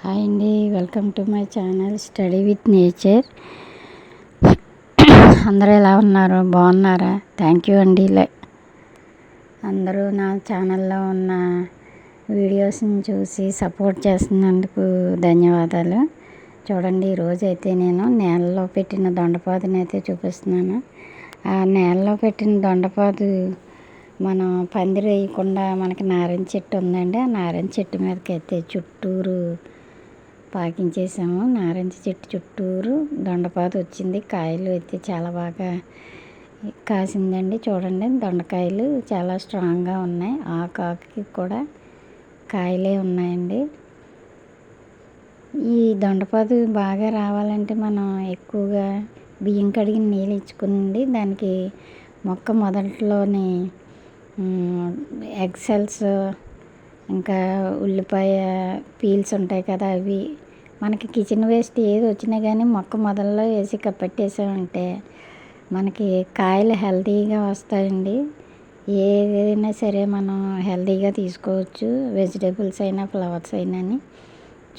Hi అండి, welcome to my channel study with nature. అందరూ ఎలా ఉన్నారు? బాగున్నారా? థ్యాంక్ యూ అండి. అందరూ నా ఛానల్లో ఉన్న వీడియోస్ని చూసి సపోర్ట్ చేస్తున్నందుకు ధన్యవాదాలు. చూడండి, ఈరోజైతే నేను నేలలో పెట్టిన దొండపాదుని అయితే చూపిస్తున్నాను. ఆ నేలలో పెట్టిన దొండపాదు మనం పందిరి వేయకుండా మనకి నారింజ చెట్టు ఉందండి. ఆ నారింజ చెట్టు మీదకి అయితే చుట్టూరు పాకించేసాము. నారింజ చెట్టు చుట్టూరు దొండపాదు వచ్చింది. కాయలు అయితే చాలా బాగా కాసిందండి. చూడండి, దొండకాయలు చాలా స్ట్రాంగ్గా ఉన్నాయి. ఆకుకి కూడా కాయలే ఉన్నాయండి. ఈ దొండపాదు బాగా రావాలంటే మనం ఎక్కువగా బియ్యం కడిగిన నీళ్ళు ఇచ్చుకుని దానికి మొక్క మొదట్లోని ఎగ్ సెల్స్ ఇంకా ఉల్లిపాయ పీల్స్ ఉంటాయి కదా, అవి మనకి కిచెన్ వేస్ట్ ఏది వచ్చినా కానీ మొక్క మొదల్లో వేసి కప్పెట్టేసామంటే మనకి కాయలు హెల్తీగా వస్తాయండి. ఏదైనా సరే మనం హెల్తీగా తీసుకోవచ్చు, వెజిటేబుల్స్ అయినా ఫ్లవర్స్ అయినా.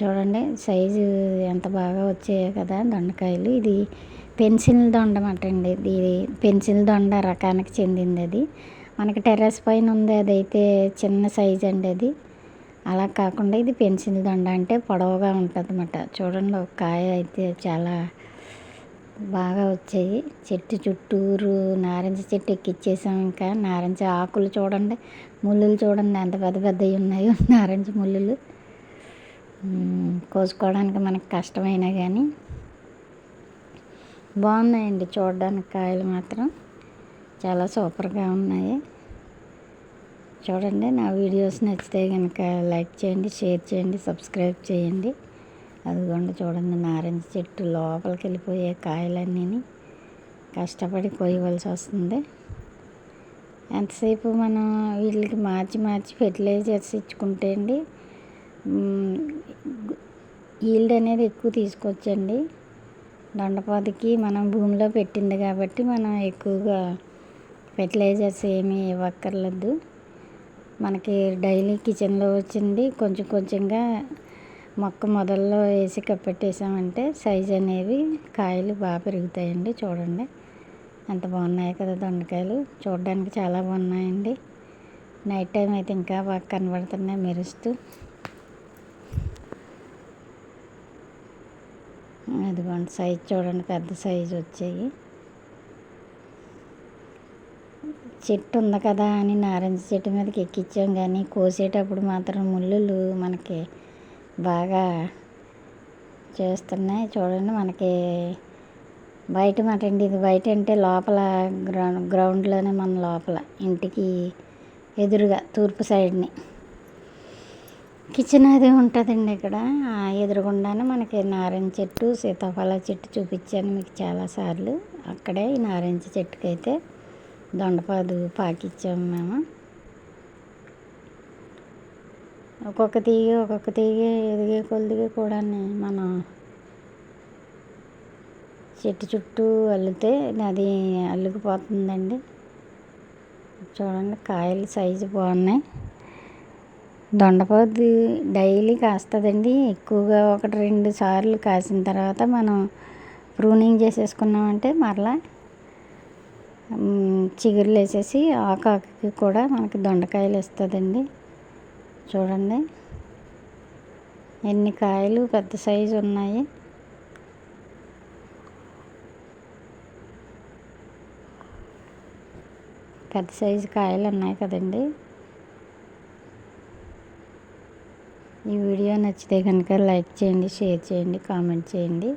చూడండి, సైజు ఎంత బాగా వచ్చాయో కదా దొండకాయలు. ఇది పెన్సిల్ దొండ అన్నమాట అండి. ఇది పెన్సిల్ దొండ రకానికి చెందింది. అది మనకి టెర్రస్ పైన ఉంది, అదైతే చిన్న సైజ్ అండి. అది అలా కాకుండా ఇది పెన్సిల్ దొండ అంటే పొడవుగా ఉంటుంది అన్నమాట. చూడండి, ఒక కాయ అయితే చాలా బాగా వచ్చాయి. చెట్టు చుట్టూరు నారింజ చెట్టు ఎక్కిచ్చేసాం. ఇంకా నారింజ ఆకులు చూడండి, ముళ్ళులు చూడండి ఎంత పెద్ద పెద్దవి ఉన్నాయో. నారింజ ముళ్ళులు కోసుకోవడానికి మనకు కష్టమైనా కానీ బాగున్నాయండి. చూడడానికి కాయలు మాత్రం చాలా సూపర్గా ఉన్నాయి. చూడండి, నా వీడియోస్ నచ్చితే కనుక లైక్ చేయండి, షేర్ చేయండి, సబ్స్క్రైబ్ చేయండి. అదిగోండి చూడండి, నారింజ చెట్టు లోపలికి వెళ్ళిపోయే కాయలన్నీ కష్టపడి కోయవలసి వస్తుంది. ఎంతసేపు మనం వీటికి మార్చి మార్చి ఫెర్టిలైజర్స్ ఇచ్చుకుంటే అండి ఈల్డ్ అనేది ఎక్కువ తీసుకొచ్చండి. దొండపాదుకి మనం భూమిలో పెట్టింది కాబట్టి మనం ఎక్కువగా ఫెర్టిలైజర్స్ ఏమీ ఇవ్వక్కర్లేదు. మనకి డైలీ కిచెన్లో వచ్చింది కొంచెం కొంచెంగా మొక్క మొదల్లో వేసి కప్పెట్టేసామంటే సైజ్ అనేవి కాయలు బాగా పెరుగుతాయండి. చూడండి ఎంత బాగున్నాయి కదా దొండకాయలు. చూడడానికి చాలా బాగున్నాయండి. నైట్ టైం అయితే ఇంకా బాగా కనబడుతున్నాయి మెరుస్తూ. అదిగోండి, సైజ్ చూడండి, పెద్ద సైజు వచ్చాయి. చెట్టు ఉంది కదా అని నారింజ చెట్టు మీదకి ఎక్కించాం, కానీ కోసేటప్పుడు మాత్రం ముళ్ళులు మనకి బాగా చేస్తున్నాయి. చూడండి, మనకి బయట మాట అండి. ఇది బయట అంటే లోపల గ్రౌండ్లోనే మన లోపల ఇంటికి ఎదురుగా తూర్పు సైడ్ని కిచెన్ అది ఉంటుందండి. ఇక్కడ ఎదురుగుండానే మనకి నారింజ చెట్టు, సీతాఫల చెట్టు చూపించాను మీకు చాలాసార్లు. అక్కడే ఈ నారింజ చెట్టుకైతే దొండపాదు పాకిచ్చాము మేము. ఒక్కొక్క తీగ ఎదిగే కొద్దిగా కూడా మనం చెట్టు చుట్టూ అల్లితే అది అల్లుకుపోతుందండి. చూడండి, కాయలు సైజు బాగున్నాయి. దొండపాదు డైలీ కాస్తుందండి. ఎక్కువగా 1-2 సార్లు కాసిన తర్వాత మనం ప్రూనింగ్ చేసేసుకున్నామంటే మరలా చిగురులు వేసేసి ఆకుకి కూడా మనకి దొండకాయలు ఇస్తుందండి. చూడండి ఎన్ని కాయలు పెద్ద సైజు ఉన్నాయి. పెద్ద సైజు కాయలు ఉన్నాయి కదండి. ఈ వీడియో నచ్చితే కనుక లైక్ చేయండి, షేర్ చేయండి, కామెంట్ చేయండి.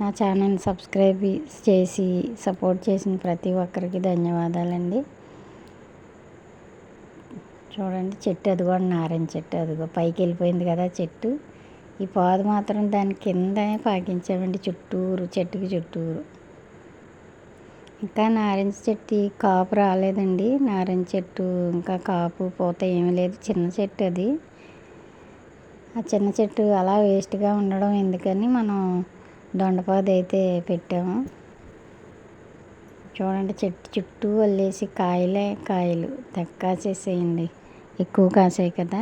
నా ఛానల్ సబ్స్క్రైబ్ చేసి సపోర్ట్ చేసిన ప్రతి ఒక్కరికి ధన్యవాదాలండి. చూడండి, చెట్టు అదిగోండి, నారింజ చెట్టు అదిగో పైకి వెళ్ళిపోయింది కదా చెట్టు. ఈ పాదు మాత్రం దాని కింద పాకించామండి చుట్టూరు, చెట్టుకి చుట్టూరు. ఇంకా నారింజ చెట్టు కాపు రాలేదండి. నారింజ చెట్టు ఇంకా కాపు పూత ఏమీ లేదు. చిన్న చెట్టు అది. ఆ చిన్న చెట్టు అలా వేస్ట్గా ఉండడం ఎందుకని మనం దొండపాదు అయితే పెట్టాము. చూడండి, చెట్టు చుట్టూ వల్లేసి కాయలు తెగ కాసేసేయండి. ఎక్కువ కాసాయి కదా.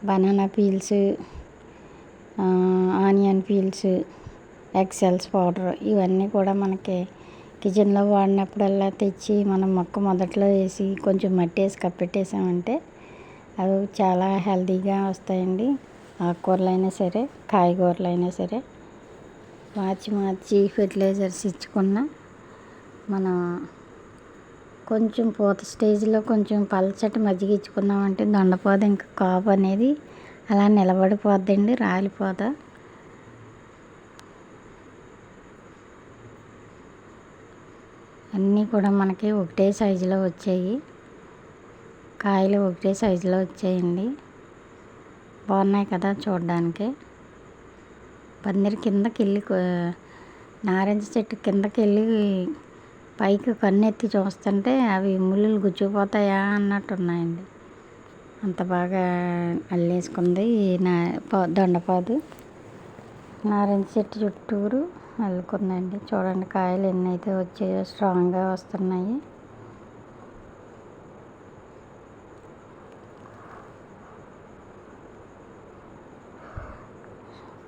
Banana peels, onion peels, excels powder ఇవన్నీ కూడా మనకి కిచెన్లో వాడినప్పుడల్లా తెచ్చి మనం మొక్క మొదట్లో వేసి కొంచెం మట్టి వేసి కప్పెట్టేసామంటే అవి చాలా హెల్తీగా వస్తాయండి. ఆకుకూరలు అయినా సరే, కాయగూరలు అయినా సరే మార్చి ఫెర్టిలైజర్స్ ఇచ్చుకున్న మనం కొంచెం పూత స్టేజ్లో కొంచెం పల్చటి మజ్జిగ ఇచ్చుకున్నామంటే దొండపోద ఇంకా కాపు అనేది అలా నిలబడిపోద్దండి, రాలిపోద. అన్నీ కూడా మనకి ఒకటే సైజులో వచ్చాయి, కాయలు ఒకటే సైజులో వచ్చాయండి. బాగున్నాయి కదా చూడడానికి. పందిరి కిందకి వెళ్ళి నారింజ చెట్టు కిందకి వెళ్ళి పైకి కన్నెత్తి చూస్తుంటే అవి ముళ్ళులు గుచ్చుకుపోతాయా అన్నట్టు ఉన్నాయండి. అంత బాగా అల్లేసుకుంది దొండపాదు. నారింజ చెట్టు చుట్టూరు అల్లుకుందండి. చూడండి కాయలు ఎన్ని అయితే వచ్చాయో, స్ట్రాంగ్గా వస్తున్నాయి.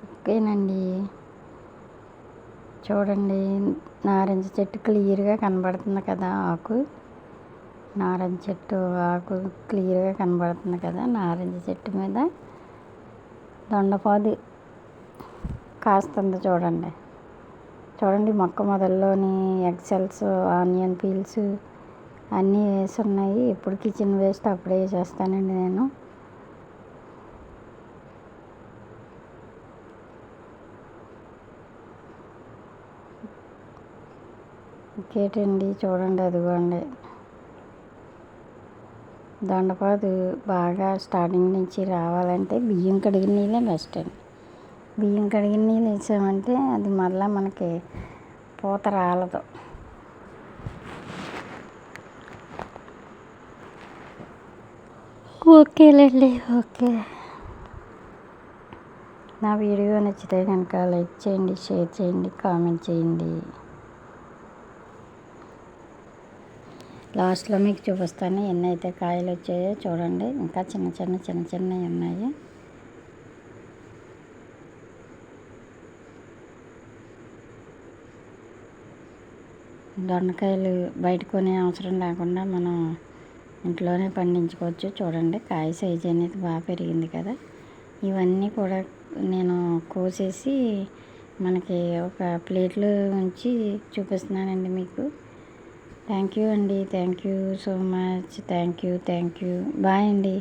ఓకేనండి. చూడండి నారింజ చెట్టు క్లియర్గా కనబడుతుంది కదా ఆకు. నారింజ చెట్టు ఆకు క్లియర్గా కనబడుతుంది కదా. నారింజ చెట్టు మీద దొండపాదు కాస్తుంది చూడండి. చూడండి మొక్క మొదల్లోని ఎక్సెల్స్, ఆనియన్ పీల్స్ అన్నీ వేసి ఉన్నాయి. ఎప్పుడు కిచెన్ వేస్ట్ అప్పుడే వేసేస్తానండి నేను. ఇంకేంటండి చూడండి, అదిగోండి దొండపాదు బాగా స్టార్టింగ్ నుంచి రావాలంటే బియ్యం కడిగిన నీళ్ళే బెస్ట్ అండి. బియ్యం కడిగిన నీళ్ళు వేసామంటే అది మళ్ళీ మనకి పూత రాలదు. ఓకేలేండి. ఓకే, నా వీడియో నచ్చితే కనుక లైక్ చేయండి, షేర్ చేయండి, కామెంట్ చేయండి. లాస్ట్లో మీకు చూపిస్తాను ఎన్నైతే కాయలు వచ్చాయో చూడండి. ఇంకా చిన్న చిన్నవి ఉన్నాయి. దొండకాయలు బయట కొనే అవసరం లేకుండా మనం ఇంట్లోనే పండించుకోవచ్చు. చూడండి కాయ సైజు అనేది బాగా పెరిగింది కదా. ఇవన్నీ కూడా నేను కోసేసి మనకి ఒక ప్లేట్లో ఉంచి చూపిస్తున్నానండి మీకు. థ్యాంక్ యూ అండి. Thank you so much. Thank you. Bye అండి.